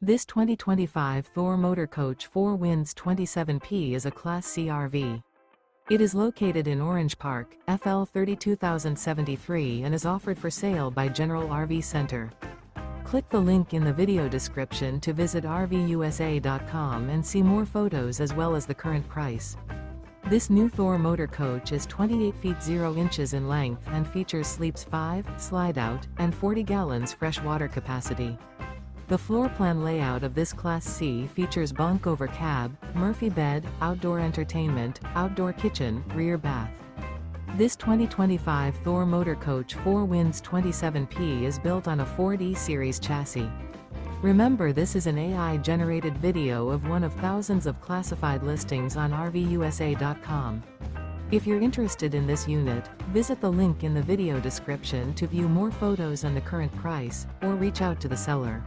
This 2025 Thor Motor Coach 4 Winds 27P is a Class C RV. It is located in Orange Park, FL 32073 and is offered for sale by General RV Center. Click the link in the video description to visit RVUSA.com and see more photos as well as the current price. This new Thor Motor Coach is 28 feet 0 inches in length and features sleeps 5, slide-out, and 40 gallons fresh water capacity. The floor plan layout of this Class C features bunk over cab, Murphy bed, outdoor entertainment, outdoor kitchen, rear bath. This 2025 Thor Motor Coach 4 Winds 27P is built on a Ford E-Series chassis. Remember, this is an AI-generated video of one of thousands of classified listings on RVUSA.com. If you're interested in this unit, visit the link in the video description to view more photos and the current price, or reach out to the seller.